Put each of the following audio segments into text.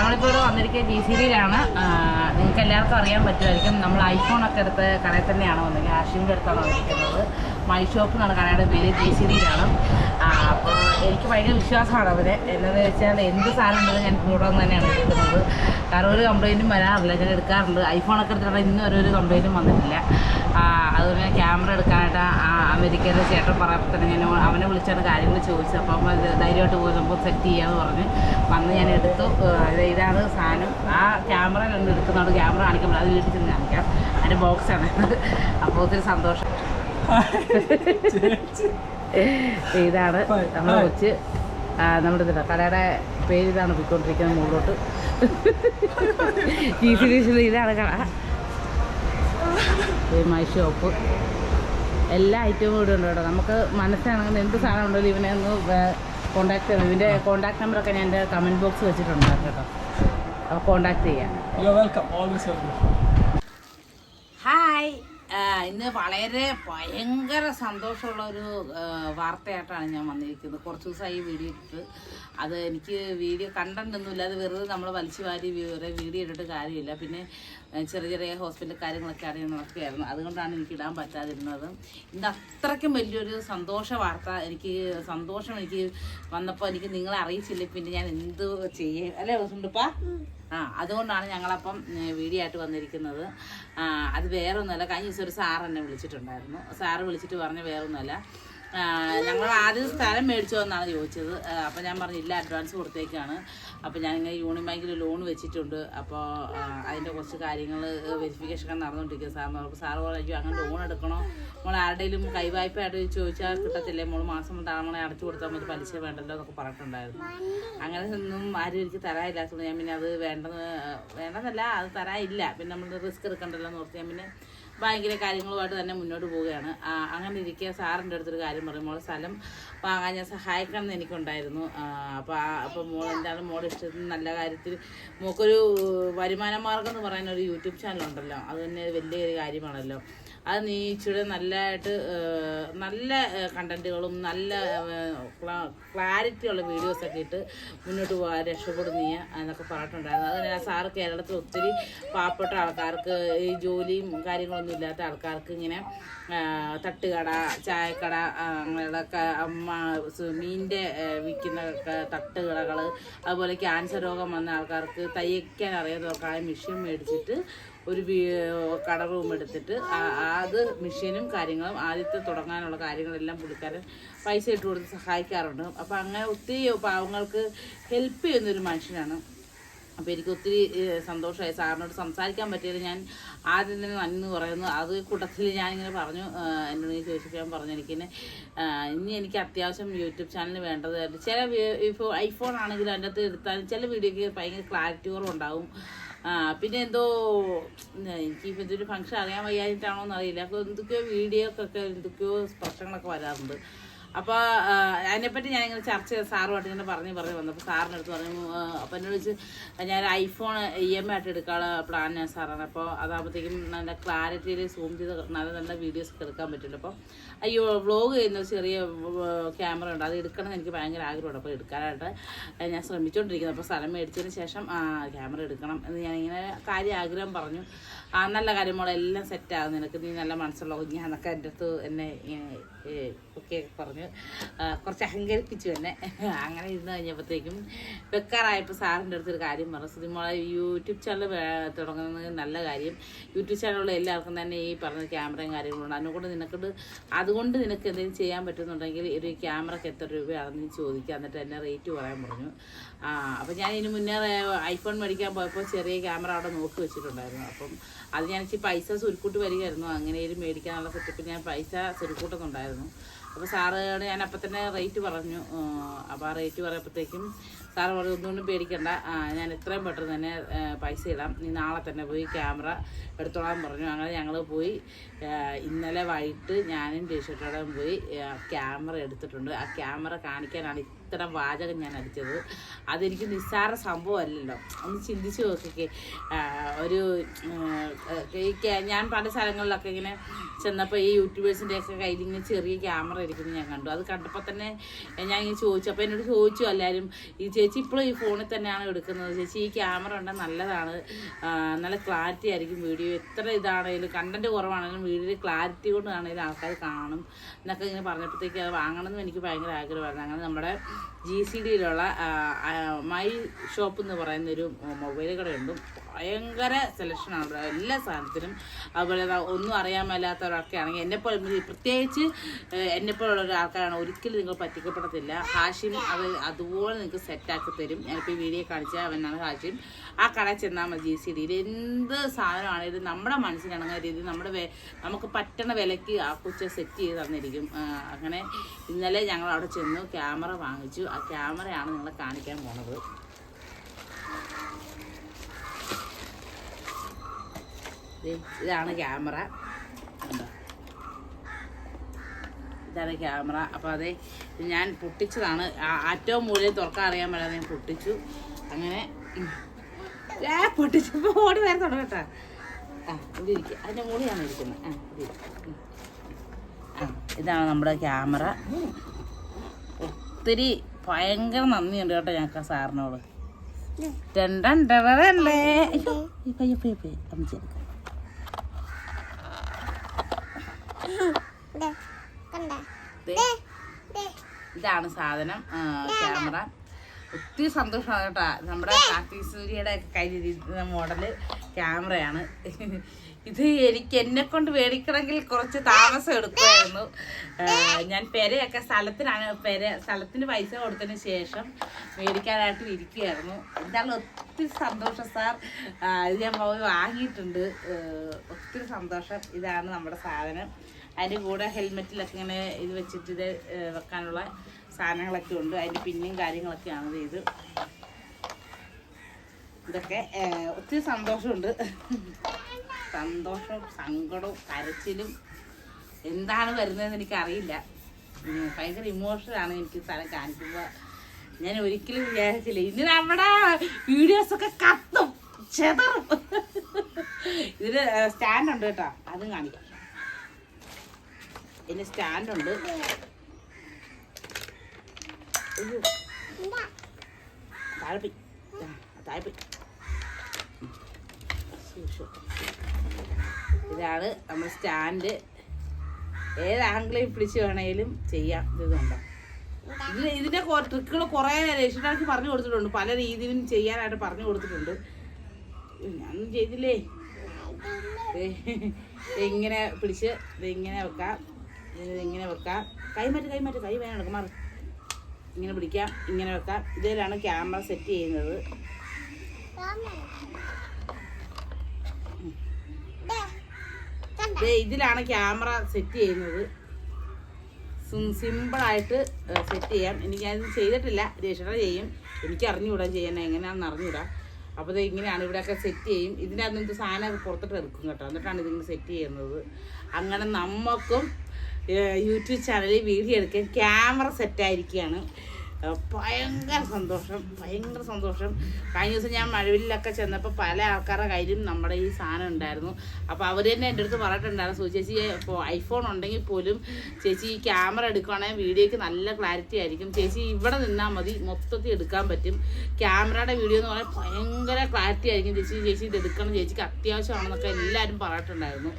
നമ്മളിപ്പോൾ ഇവിടെ വന്നിരിക്കുന്നത് GCDയിലാണ്. നിങ്ങൾക്ക് എല്ലാവർക്കും അറിയാൻ പറ്റുമായിരിക്കും. നമ്മൾ ഐഫോണൊക്കെ എടുത്ത് കടയിൽ തന്നെയാണ് വന്നത്. ആഷിൻ്റെ അടുത്താണ് വന്നിരിക്കുന്നത്. മൈ ഷോപ്പ് എന്നാണ് കടയുടെ പേര്. GCDയിലാണ്. അപ്പോൾ എനിക്ക് ഭയങ്കര വിശ്വാസമാണ് അവരെ. എന്താണെന്ന് വെച്ചാൽ എന്ത് സാധനം ഉണ്ടെങ്കിലും ഞാൻ കൂടെ വന്ന് തന്നെയാണ് എടുക്കുന്നത്. കാരണം ഒരു കംപ്ലയിൻറ്റും വരാറില്ല. ഞാൻ എടുക്കാറുണ്ട്. ഐഫോണൊക്കെ എടുത്തിട്ട് ഇന്നും ഒരു കംപ്ലയിൻറ്റും വന്നിട്ടില്ല. അതുപോലെ ഞാൻ ക്യാമറ എടുക്കാനായിട്ട് അമേരിക്കയിലെ ചേട്ടൻ പറയുമ്പോൾ തന്നെ ഞാൻ അവനെ വിളിച്ചാണ് കാര്യങ്ങൾ ചോദിച്ചത്. അപ്പം ധൈര്യമായിട്ട് പോയി നമുക്ക് സെറ്റ് ചെയ്യാമെന്ന് പറഞ്ഞ് വന്ന് ഞാൻ എടുത്തു. ഇതാണ് സാധനം. ആ ക്യാമറയിലൊന്നും എടുക്കുന്നതുകൊണ്ട് ക്യാമറ കാണിക്കുമ്പോൾ അത് വീട്ടിൽ ചെന്ന് കാണിക്കാം. അതിൻ്റെ ബോക്സാണ്. അപ്പോൾ ഒത്തിരി സന്തോഷം. ഇതാണ് നമ്മളെ കൊച്ച്. നമ്മുടെ ഇതില്ല കടയുടെ പേര് ഇതാണ് പോയിക്കൊണ്ടിരിക്കുന്നത് മുകളിലോട്ട്. GCD ഇതാണ് കട. മൈ ഷോപ്പ് എല്ലാ ഐറ്റവും ഇവിടെ ഉണ്ട് കേട്ടോ. നമുക്ക് മനസ്സിലാണെങ്കിൽ എന്ത് സാധനം ഉണ്ടല്ലോ ഇവനെ ഒന്ന് കോൺടാക്ട് ചെയ്യണം. ഇതിൻ്റെ കോൺടാക്ട് നമ്പറൊക്കെ ഞാൻ എൻ്റെ കമൻറ്റ് ബോക്സ് വെച്ചിട്ടുണ്ട് കേട്ടോ. അപ്പോൾ കോൺടാക്ട് ചെയ്യാം. ഹായ്, ഇന്ന് വളരെ ഭയങ്കര സന്തോഷമുള്ള ഒരു വാർത്തയായിട്ടാണ് ഞാൻ വന്നിരിക്കുന്നത്. കുറച്ച് ദിവസമായി വീഡിയോ ഇട്ടിട്ട്. അത് എനിക്ക് വീഡിയോ കണ്ടൻ്റൊന്നുമില്ല. അത് വെറുതെ നമ്മൾ വലിച്ചു വാരി വീഡിയോ ഇട്ടിട്ട് കാര്യമില്ല. പിന്നെ ചെറിയ ചെറിയ ഹോസ്പിറ്റൽ കാര്യങ്ങളൊക്കെ അറിയുന്നതൊക്കെയായിരുന്നു. അതുകൊണ്ടാണ് എനിക്ക് ഇടാൻ പറ്റാതിരുന്നത്. ഇന്ന് അത്രയ്ക്കും വലിയൊരു സന്തോഷ വാർത്ത സന്തോഷം എനിക്ക് വന്നപ്പോൾ എനിക്ക് നിങ്ങളെ അറിയിച്ചില്ല. പിന്നെ ഞാൻ എന്ത് ചെയ്യും അല്ലേ സുണ്ടുപ്പാ? അതുകൊണ്ടാണ് ഞങ്ങളപ്പം വീഡിയോ ആയിട്ട് വന്നിരിക്കുന്നത്. അത് വേറെ ഒന്നുമല്ല. കഴിഞ്ഞ ദിവസം ഒരു സാർ എന്നെ വിളിച്ചിട്ടുണ്ടായിരുന്നു. സാറ് വിളിച്ചിട്ട് പറഞ്ഞ വേറെ ഒന്നുമല്ല, ഞങ്ങൾ ആദ്യം സ്ഥലം മേടിച്ചോ എന്നാണ് ചോദിച്ചത്. അപ്പോൾ ഞാൻ പറഞ്ഞില്ല, അഡ്വാൻസ് കൊടുത്തേക്കാണ്. അപ്പോൾ ഞാനിങ്ങനെ യൂണിയൻ ബാങ്കിൽ ലോൺ വെച്ചിട്ടുണ്ട്. അപ്പോൾ അതിൻ്റെ കുറച്ച് കാര്യങ്ങൾ വെരിഫിക്കേഷൻ ഒക്കെ നടന്നുകൊണ്ടിരിക്കുക. സാറിന് അപ്പോൾ സാറ് പറഞ്ഞു അങ്ങനെ ലോൺ എടുക്കണോ, നമ്മൾ ആരുടെയും കൈവായ്പയായിട്ട് ചോദിച്ചാൽ കിട്ടത്തില്ലേ, നമ്മൾ മാസം നമ്മളെ അടച്ചു കൊടുത്താൽ മതി, പലിശ വേണ്ടല്ലോ എന്നൊക്കെ പറഞ്ഞിട്ടുണ്ടായിരുന്നു. അങ്ങനെ ഒന്നും ആരും എനിക്ക് തരാനില്ലാത്തതുകൊണ്ട് ഞാൻ പിന്നെ അത് വേണ്ടെന്നല്ല, അത് തരാനില്ല. പിന്നെ നമ്മൾ റിസ്ക് എടുക്കണ്ടല്ലോ എന്ന് ഓർത്ത് ഞാൻ പിന്നെ ബാങ്കിലെ കാര്യങ്ങളുമായിട്ട് തന്നെ മുന്നോട്ട് പോവുകയാണ്. അങ്ങനെ ഇരിക്കുക സാറിൻ്റെ അടുത്തൊരു കാര്യം പറയുമ്പോൾ സ്ഥലം വാങ്ങാൻ ഞാൻ സഹായിക്കണം എന്ന് എനിക്കുണ്ടായിരുന്നു. അപ്പോൾ മോൾ എന്താണ് മോളുടെ ഇഷ്ടത്തിന് നല്ല കാര്യത്തിൽ മോൾക്കൊരു വരുമാന മാർഗം എന്ന് പറയുന്ന ഒരു യൂട്യൂബ് ചാനലുണ്ടല്ലോ, അത് തന്നെ വലിയൊരു കാര്യമാണല്ലോ. അത് നീ ഇച്ചിരി നല്ലതായിട്ട് നല്ല കണ്ടൻറ്റുകളും നല്ല ക്ലാരിറ്റിയുള്ള വീഡിയോസൊക്കെ ഇട്ട് മുന്നോട്ട് പോകാൻ രക്ഷപ്പെടും നീ എന്നൊക്കെ പറഞ്ഞിട്ടുണ്ടായിരുന്നു. അതുപോലെ സാറ് കേരളത്തിൽ ഒത്തിരി പാവപ്പെട്ട ആൾക്കാർക്ക് ഈ ജോലിയും കാര്യങ്ങളൊന്നും ഇല്ലാത്ത ആൾക്കാർക്ക് ഇങ്ങനെ തട്ടുകട, ചായക്കട, അങ്ങനെയുള്ള മീനിൻ്റെ വിൽക്കുന്ന തട്ടുകടകൾ, അതുപോലെ ക്യാൻസർ രോഗം വന്ന ആൾക്കാർക്ക് തയ്ക്കാൻ അറിയാത്തവർക്കായ മെഷീൻ മേടിച്ചിട്ട് ഒരു കട റൂം എടുത്തിട്ട് അത് മെഷീനും കാര്യങ്ങളും ആദ്യത്തെ തുടങ്ങാനുള്ള കാര്യങ്ങളെല്ലാം പുള്ളിക്കാരൻ പൈസ ഇട്ട് കൊടുത്ത് സഹായിക്കാറുണ്ട്. അപ്പോൾ അങ്ങനെ ഒത്തിരി പാവങ്ങൾക്ക് ഹെൽപ്പ് ചെയ്യുന്നൊരു മനുഷ്യനാണ്. അപ്പോൾ എനിക്ക് ഒത്തിരി സന്തോഷമായി. സാറിനോട് സംസാരിക്കാൻ പറ്റിയത് ഞാൻ ആദ്യം തന്നെ നന്ദി പറയുന്നു. അത് കൂട്ടത്തിൽ ഞാനിങ്ങനെ പറഞ്ഞു, എന്നോട് ചോദിച്ചപ്പോൾ ഞാൻ പറഞ്ഞു ഇനി എനിക്ക് അത്യാവശ്യം യൂട്യൂബ് ചാനൽ വേണ്ടത്. ചില ഐഫോൺ ആണെങ്കിലും അതിൻ്റെ അകത്ത് എടുത്താലും ചില വീഡിയോയ്ക്ക് ഭയങ്കര ക്ലാരിറ്റി കുറവുണ്ടാവും. പിന്നെ എന്തോ എനിക്കിപ്പോൾ ഇതൊരു ഫംഗ്ഷൻ അറിയാൻ വയ്യായിട്ടാണോ എന്നറിയില്ല. അപ്പോൾ എന്തൊക്കെയോ വീഡിയോക്കൊക്കെ എന്തൊക്കെയോ പ്രശ്നങ്ങളൊക്കെ വരാറുണ്ട്. അപ്പോൾ അതിനെപ്പറ്റി ഞാനിങ്ങനെ ചർച്ച ചെയ്ത് സാറുമായിട്ട് ഇങ്ങനെ പറഞ്ഞ് വന്നപ്പോൾ സാറിൻ്റെ അടുത്ത് പറഞ്ഞു. അപ്പോൾ എന്നോട് വെച്ച് ഞാൻ ഐഫോൺ EMI ആയിട്ട് എടുക്കാനുള്ള പ്ലാൻ സാറാണ്. അപ്പോൾ അതാകുമ്പോഴത്തേക്കും നല്ല ക്ലാരിറ്റിയിൽ സൂം ചെയ്ത് നല്ല നല്ല വീഡിയോസൊക്കെ എടുക്കാൻ പറ്റുമല്ലോ. അപ്പോൾ വ്ളോഗ് ചെയ്യുന്ന ചെറിയ ക്യാമറ ഉണ്ട്, അത് എടുക്കണം എന്ന് എനിക്ക് ഭയങ്കര ആഗ്രഹമുണ്ട്. അപ്പോൾ എടുക്കാനായിട്ട് ഞാൻ ശ്രമിച്ചുകൊണ്ടിരിക്കുന്നത്. അപ്പോൾ സ്ഥലം മേടിച്ചതിന് ശേഷം ക്യാമറ എടുക്കണം എന്ന് ഞാനിങ്ങനെ ആഗ്രഹം പറഞ്ഞു. നല്ല കാര്യങ്ങളെല്ലാം സെറ്റാകും, നിനക്ക് നീ നല്ല മനസ്സുള്ള ഞാനൊക്കെ എൻ്റെ അടുത്ത് എന്നെ ഒക്കെ പറഞ്ഞു കുറച്ച് അഹങ്കരിപ്പിച്ചു എന്നെ. അങ്ങനെ ഇരുന്ന് കഴിഞ്ഞപ്പോഴത്തേക്കും വെക്കാറായപ്പോൾ സാറിൻ്റെ അടുത്തൊരു കാര്യം പറഞ്ഞു, സുധിമോളെ യൂട്യൂബ് ചാനൽ തുടങ്ങുന്നത് നല്ല കാര്യം. യൂട്യൂബ് ചാനലുള്ള എല്ലാവർക്കും തന്നെ ഈ പറഞ്ഞ ക്യാമറയും കാര്യങ്ങളുണ്ട്. അതുകൊണ്ട് നിനക്ക് എന്തെങ്കിലും ചെയ്യാൻ പറ്റുന്നുണ്ടെങ്കിൽ ഒരു ക്യാമറയ്ക്ക് എത്ര രൂപയാണെന്ന് ചോദിക്കുക, എന്നിട്ട് എന്നെ റേറ്റ് പറയാൻ പറഞ്ഞു. അപ്പോൾ ഞാൻ ഇതിന് മുന്നേ ഐഫോൺ മേടിക്കാൻ പോയപ്പോൾ ചെറിയ ക്യാമറ അവിടെ നോക്കി വെച്ചിട്ടുണ്ടായിരുന്നു. അപ്പം അത് ഞാൻ ഇച്ചിരി പൈസ സുരുക്കൂട്ട് വരികയായിരുന്നു. അങ്ങനെ ഒരു മേടിക്കാനുള്ള സെറ്റപ്പിൽ ഞാൻ പൈസ സുരുക്കൂട്ടുന്നുണ്ടായിരുന്നു. അപ്പോൾ സാറ് ഞാൻ അപ്പം തന്നെ റേറ്റ് പറഞ്ഞു. അപ്പോൾ ആ റേറ്റ് പറയുമ്പോഴത്തേക്കും സാറ് പറഞ്ഞു ഒന്നുകൊണ്ടും പേടിക്കണ്ട, ഞാൻ എത്രയും പെട്ടെന്ന് തന്നെ പൈസ ഇടാം, നീ നാളെ തന്നെ പോയി ക്യാമറ എടുത്തോളാൻ പറഞ്ഞു. അങ്ങനെ ഞങ്ങൾ പോയി ഇന്നലെ വൈകിട്ട് ഞാനും ടീഷർട്ടോടും പോയി ക്യാമറ എടുത്തിട്ടുണ്ട്. ആ ക്യാമറ കാണിക്കാനാണ് ഇത്തരം വാചകം ഞാൻ അടിച്ചത്. അതെനിക്ക് നിസ്സാര സംഭവമല്ലല്ലോ. ഒന്ന് ചിന്തിച്ച് നോക്കിക്കേ, ഒരു ഞാൻ പല സ്ഥലങ്ങളിലൊക്കെ ഇങ്ങനെ ചെന്നപ്പോൾ ഈ യൂട്യൂബേഴ്സിൻ്റെയൊക്കെ കയ്യിൽ ഇങ്ങനെ ചെറിയ ക്യാമറ ഇരിക്കുന്നത് ഞാൻ കണ്ടു. അത് കണ്ടപ്പോൾ തന്നെ ഞാൻ ഇങ്ങനെ ചോദിച്ചു. അപ്പോൾ എന്നോട് ചോദിച്ചു എല്ലാവരും, ഈ ചേച്ചി ഇപ്പോഴും ഈ ഫോണിൽ തന്നെയാണ് എടുക്കുന്നത്, ചേച്ചി ഈ ക്യാമറ ഉണ്ടെങ്കിൽ നല്ലതാണ്, നല്ല ക്ലാരിറ്റി ആയിരിക്കും വീഡിയോ, എത്ര ഇതാണെങ്കിലും കണ്ടൻറ്റ് കുറവാണെങ്കിലും വീഡിയോയിൽ ക്ലാരിറ്റി കൊണ്ടാണെങ്കിലും ആൾക്കാർ കാണും എന്നൊക്കെ ഇങ്ങനെ പറഞ്ഞപ്പോഴത്തേക്ക് അത് വാങ്ങണമെന്ന് എനിക്ക് ഭയങ്കര ആഗ്രഹമായിരുന്നു. അങ്ങനെ നമ്മുടെ GCDയിലുള്ള മൈ ഷോപ്പ് എന്ന് പറയുന്നൊരു മൊബൈൽ കടയുണ്ട്. ഭയങ്കര സെലക്ഷനാണ് എല്ലാ സാധനത്തിനും. അതുപോലെ ഒന്നും അറിയാൻ മേലാത്തവരൊക്കെ ആണെങ്കിൽ എന്നെപ്പോലെ, പ്രത്യേകിച്ച് എന്നെപ്പോലുള്ള ഒരാൾക്കാരാണ്, ഒരിക്കലും നിങ്ങൾ പറ്റിക്കപ്പെടത്തില്ല. ഹാഷിം അതുപോലെ നിങ്ങൾക്ക് സെറ്റാക്കി തരും. ഞാനിപ്പോൾ ഈ വീഡിയോ കാണിച്ചാൽ അവനാണ് ഹാഷിം. ആ കടയിൽ ചെന്നാൽ മതി. GCDയിൽ എന്ത് സാധനമാണെങ്കിലും നമ്മുടെ മനസ്സിനിണങ്ങുന്ന രീതിയിൽ നമുക്ക് പറ്റണ വിലയ്ക്ക് ആ കൊച്ച് സെറ്റ് ചെയ്ത് തന്നിരിക്കും. അങ്ങനെ ഇന്നലെ ഞങ്ങൾ അവിടെ ചെന്നു ക്യാമറ വാങ്ങിച്ചു. ആ ക്യാമറയാണ് നിങ്ങളെ കാണിക്കാൻ പോണത്. ഇതാണ് ക്യാമറ, ഇതാണ് ക്യാമറ. അപ്പോൾ അതെ ഞാൻ പൊട്ടിച്ചതാണ്. ഏറ്റവും മൂലം തുറക്കാൻ അറിയാൻ മേലാതെ ഞാൻ പൊട്ടിച്ചു. അങ്ങനെ പൊട്ടിച്ചപ്പോൾ ഓടി വരെ തുടങ്ങട്ടാ. ഇവിടെ ഇരിക്കുക, അതിൻ്റെ മുകളിലാണ് ഇരിക്കുന്നത്. ഇതാണ് നമ്മുടെ ക്യാമറ. ഒത്തിരി ഭയങ്കര നന്ദിയുണ്ട് കേട്ടോ ഞങ്ങൾക്ക് ആ സാറിനോട്. രണ്ടല്ലേ അമ്മച്ചെടുക്കാം. ഇതാണ് സാധനം, ക്യാമറ. ഒത്തിരി സന്തോഷമാണ് കേട്ടോ. നമ്മുടെ കാർത്തി സൂര്യയുടെ ഒക്കെ കയ്യിലിരിക്കുന്ന മോഡല് ക്യാമറയാണ് ഇത്. എന്നെ കൊണ്ട് മേടിക്കണമെങ്കിൽ കുറച്ച് താമസം എടുക്കുമായിരുന്നു. ഞാൻ പെരയൊക്കെ സ്ഥലത്തിന് പൈസ കൊടുത്തതിന് ശേഷം മേടിക്കാനായിട്ട് ഇരിക്കുകയായിരുന്നു. എന്തായാലും ഒത്തിരി സന്തോഷം സാർ, ഇത് ഞാൻ പോയി വാങ്ങിയിട്ടുണ്ട്. ഒത്തിരി സന്തോഷം. ഇതാണ് നമ്മുടെ സാധനം. അതിൻ്റെ കൂടെ ഹെൽമെറ്റിലൊക്കെ ഇങ്ങനെ ഇത് വെച്ചിട്ട് ഇത് വെക്കാനുള്ള സാധനങ്ങളൊക്കെ ഉണ്ട്. അതിൻ്റെ പിന്നെയും കാര്യങ്ങളൊക്കെയാണ് ഇത്. ഇതൊക്കെ ഒത്തിരി സന്തോഷമുണ്ട്. സന്തോഷവും സങ്കടവും കരച്ചിലും എന്താണ് വരുന്നതെന്ന് എനിക്കറിയില്ല. ഭയങ്കര ഇമോഷനാണ് എനിക്ക് സ്ഥലം കാണിക്കുമ്പോൾ. ഞാൻ ഒരിക്കലും വിചാരിച്ചില്ല ഇനി നമ്മുടെ വീഡിയോസൊക്കെ കത്തും ചെതറും. ഇതിന് സ്റ്റാൻഡുണ്ട് കേട്ടോ, അതും കാണിക്കാം. ഇതിന് സ്റ്റാൻഡുണ്ട്. ഇതാണ് നമ്മുടെ സ്റ്റാൻഡ്. ഏത് ആംഗിളിൽ പിടിച്ച് വേണമെങ്കിലും ചെയ്യാം. ഇതുണ്ടോ, ഇതിൻ്റെ ട്രിക്കുകൾ കുറേ രക്ഷിതാക്കി പറഞ്ഞു കൊടുത്തിട്ടുണ്ട്. പല രീതിയിലും ചെയ്യാനായിട്ട് പറഞ്ഞു കൊടുത്തിട്ടുണ്ട്. ഞാനൊന്നും ചെയ്തില്ലേ. ഇങ്ങനെ പിടിച്ച് ഇതിങ്ങനെ വെക്കാം, ഇങ്ങനെ വെക്കാം. കൈ വേണം എടുക്കുമാർ. ഇങ്ങനെ പിടിക്കാം, ഇങ്ങനെ വെക്കാം. ഇതിലാണ് ക്യാമറ സെറ്റ് ചെയ്യുന്നത്. ഇതിലാണ് ക്യാമറ സെറ്റ് ചെയ്യുന്നത്. സിമ്പിളായിട്ട് സെറ്റ് ചെയ്യാം. ഞാനിത് ചെയ്തിട്ടില്ല, രക്ഷണ ചെയ്യും. എനിക്ക് അറിഞ്ഞുകൂടാ ചെയ്യാൻ എങ്ങനെയാണെന്ന് അറിഞ്ഞുകൂടാ. അപ്പോൾ ഇത് ഇങ്ങനെയാണ് ഇവിടെയൊക്കെ സെറ്റ് ചെയ്യും. ഇതിനകത്ത് സാധനം പുറത്തോട്ട് എടുക്കും കേട്ടോ. എന്നിട്ടാണ് ഇതിങ്ങനെ സെറ്റ് ചെയ്യുന്നത്. അങ്ങനെ നമുക്കും യൂട്യൂബ് ചാനലിൽ വീഡിയോ എടുക്കാൻ ക്യാമറ സെറ്റായിരിക്കുകയാണ്. ഭയങ്കര സന്തോഷം. കഴിഞ്ഞ ദിവസം ഞാൻ മഴവിലൊക്കെ ചെന്നപ്പോൾ പല ആൾക്കാരുടെ കയ്യിലും നമ്മുടെ ഈ സാധനം ഉണ്ടായിരുന്നു. അപ്പോൾ അവർ തന്നെ എൻ്റെ അടുത്ത് പറഞ്ഞിട്ടുണ്ടായിരുന്നു, ചേച്ചി ഇപ്പോൾ ഐഫോൺ ഉണ്ടെങ്കിൽ പോലും ചേച്ചി ഈ ക്യാമറ എടുക്കുകയാണെങ്കിൽ വീഡിയോയ്ക്ക് നല്ല ക്ലാരിറ്റി ആയിരിക്കും, ചേച്ചി ഇവിടെ നിന്നാൽ മതി, മൊത്തത്തിൽ എടുക്കാൻ പറ്റും. ക്യാമറയുടെ വീഡിയോ എന്ന് പറഞ്ഞാൽ ഭയങ്കര ക്ലാരിറ്റി ആയിരിക്കും, ചേച്ചി ഇത് എടുക്കണം, ചേച്ചിക്ക് അത്യാവശ്യമാണെന്നൊക്കെ എല്ലാവരും പറഞ്ഞിട്ടുണ്ടായിരുന്നു.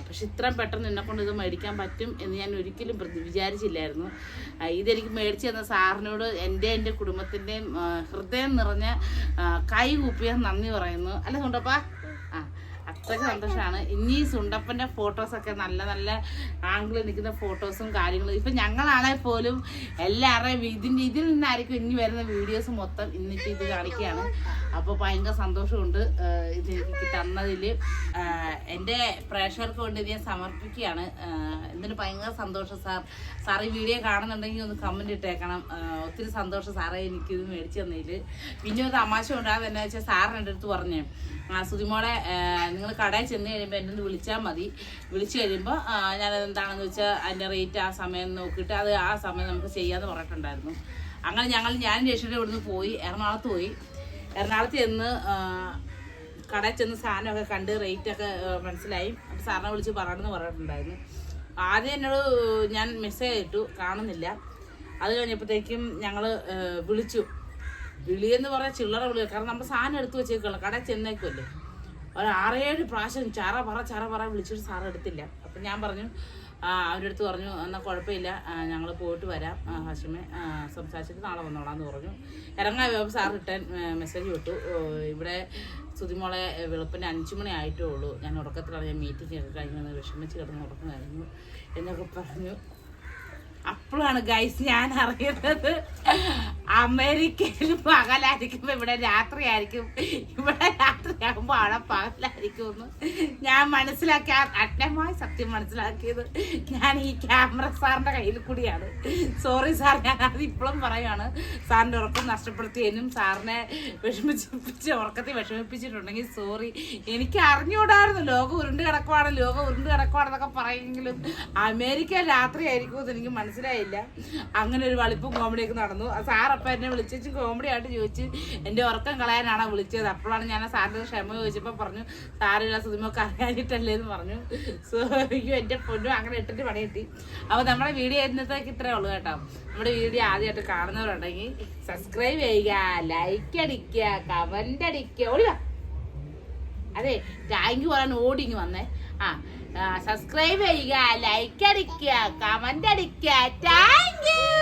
പക്ഷെ ഇത്രയും പെട്ടെന്ന് എന്നെക്കൊണ്ട് ഇത് മേടിക്കാൻ പറ്റും എന്ന് ഞാൻ ഒരിക്കലും വിചാരിച്ചില്ലായിരുന്നു. ഇതെനിക്ക് മേടിച്ചു തന്ന സാറിനോട് എൻ്റെ കുടുംബത്തിൻ്റെയും ഹൃദയം നിറഞ്ഞ കൈ കൂപ്പിയാൽ നന്ദി പറയുന്നു. അല്ല സുണ്ടപ്പാ? അത്രയ്ക്ക് സന്തോഷമാണ്. ഇനി സുണ്ടപ്പൻ്റെ ഫോട്ടോസൊക്കെ നല്ല നല്ല ആംഗിളിൽ നിൽക്കുന്ന ഫോട്ടോസും കാര്യങ്ങളും ഇപ്പം ഞങ്ങളാണെങ്കിൽ പോലും എല്ലാവരുടെയും ഇതിൽ നിന്നായിരിക്കും ഇനി വരുന്ന വീഡിയോസ് മൊത്തം ഇന്നിട്ട് ഇത് കാണിക്കുകയാണ്. അപ്പോൾ ഭയങ്കര സന്തോഷമുണ്ട് ഇതെനിക്ക് തന്നതിൽ. എൻ്റെ പ്രേക്ഷകർക്ക് വേണ്ടി ഇത് ഞാൻ സമർപ്പിക്കുകയാണ്. ഇതിന് ഭയങ്കര സന്തോഷം സാർ ഈ വീഡിയോ കാണുന്നുണ്ടെങ്കിൽ ഒന്ന് കമൻറ്റ് ഇട്ടേക്കണം. ഒത്തിരി സന്തോഷം സാറേ എനിക്കിത് മേടിച്ചു തന്നതിൽ. പിന്നെ ഒരു തമാശ ഉണ്ടാകുന്നത് എന്താ വെച്ചാൽ സാറിന് എൻ്റെ അടുത്ത് പറഞ്ഞു, സുതിമോളെ നിങ്ങൾ കടയിൽ ചെന്ന് കഴിയുമ്പോൾ എന്നെ ഒന്ന് വിളിച്ചാൽ മതി, വിളിച്ചു കഴിയുമ്പോൾ ഞാനത് എന്താണെന്ന് വെച്ചാൽ അതിൻ്റെ റേറ്റ് ആ സമയം നോക്കിയിട്ട് അത് ആ സമയം നമുക്ക് ചെയ്യാമെന്ന് പറഞ്ഞിട്ടുണ്ടായിരുന്നു. അങ്ങനെ ഞാനും രക്ഷിത ഇവിടുന്ന് പോയി എറണാകുളത്ത് ചെന്ന് കടയിൽ ചെന്ന് സാധനമൊക്കെ കണ്ട് റേറ്റൊക്കെ മനസ്സിലായി. അപ്പം സാറിനെ വിളിച്ച് പറയണമെന്ന് പറഞ്ഞിട്ടുണ്ടായിരുന്നു. ആദ്യം എന്നോട് ഞാൻ മെസ്സേജ് ഇട്ടു, കാണുന്നില്ല. അത് കഴിഞ്ഞപ്പോഴത്തേക്കും ഞങ്ങൾ വിളിച്ചു. വിളിയെന്ന് പറഞ്ഞാൽ ചില്ലറ വിളിക്കുക. കാരണം നമ്മൾ സാധനം എടുത്ത് വെച്ചേക്കുള്ളൂ, കടയിൽ ചെന്നേക്കുമല്ലേ. ഒരു 6-7 പ്രാവശ്യം ചറ പറ വിളിച്ചിട്ട് സാറ് എടുത്തില്ല. അപ്പം ഞാൻ പറഞ്ഞു, അവരുടെ അടുത്ത് പറഞ്ഞു, എന്നാൽ കുഴപ്പമില്ല, ഞങ്ങൾ പോയിട്ട് വരാം, ഹാഷിമെ സംസാരിച്ചിട്ട് നാളെ വന്നോളാന്ന് പറഞ്ഞു. ഇറങ്ങാൻ സാർ റിട്ടേൺ മെസ്സേജ് വിട്ടു. ഇവിടെ സുതിമോളെ വെളുപ്പിന് 5 മണി ആയിട്ടേ ഉള്ളൂ, ഞാൻ ഉറക്കത്തിലാണ്, ഞാൻ മീറ്റിംഗ് ഒക്കെ കഴിഞ്ഞ് വിഷമിച്ച് കിടന്ന് ഉറക്കമായിരുന്നു എന്നൊക്കെ പറഞ്ഞു. അപ്പോഴാണ് ഗൈസ് ഞാൻ അറിയുന്നത് അമേരിക്കയിൽ പകലായിരിക്കുമ്പോൾ ഇവിടെ രാത്രിയായിരിക്കും, ഇവിടെ രാത്രിയാകുമ്പോൾ അവിടെ പകലായിരിക്കും എന്ന് ഞാൻ മനസ്സിലാക്കിയ അറ്റമായി സത്യം മനസ്സിലാക്കിയത് ഞാൻ ഈ ക്യാമറ സാറിൻ്റെ കയ്യിൽ കൂടിയാണ്. സോറി സാർ, ഞാൻ അത് ഇപ്പോഴും പറയുകയാണ്. സാറിൻ്റെ ഉറക്കം നഷ്ടപ്പെടുത്തിയതിനും സാറിനെ ഉറക്കത്തിൽ വിഷമിപ്പിച്ചിട്ടുണ്ടെങ്കിൽ സോറി. എനിക്ക് അറിഞ്ഞുകൂടായിരുന്നു ലോകം ഉരുണ്ട് കിടക്കുവാണെന്നൊക്കെ പറയുമെങ്കിലും അമേരിക്ക രാത്രിയായിരിക്കും എന്ന് എനിക്ക് മനസ്സിലായില്ല. അങ്ങനെ ഒരു വളിപ്പും കോമഡിയൊക്കെ നടന്നു. സാറപ്പം എന്നെ വിളിച്ചു കോമഡി ആയിട്ട് ചോദിച്ചു എൻ്റെ ഉറക്കം കളയാനാണോ വിളിച്ചത്. അപ്പോഴാണ് ഞാൻ സാറിൻ്റെ ക്ഷമ ചോദിച്ചപ്പോൾ പറഞ്ഞു, സാറില്ല സുതിമൊക്കെ അറിയാനിട്ടല്ലേ എന്ന് പറഞ്ഞു. സോ എൻ്റെ പൊന്നും അങ്ങനെ 8 പണി കിട്ടി. അപ്പോൾ നമ്മുടെ വീഡിയോ ഇന്നത്തേക്ക് ഇത്രയേ ഉള്ളൂ കേട്ടോ. നമ്മുടെ വീഡിയോ ആദ്യമായിട്ട് കാണുന്നവരുണ്ടെങ്കിൽ സബ്സ്ക്രൈബ് ചെയ്യുക, ലൈക്ക് അടിക്കുക, കമൻ്റ് അടിക്കുക. ഓടിവാ, അതെ താങ്ക് യു പറയാൻ ഓടിങ്ങി വന്നേ. സബ്സ്ക്രൈബ് ചെയ്യുക, ലൈക്ക് അടിക്കുക, കമന്റ് അടിക്കുക. Thank you.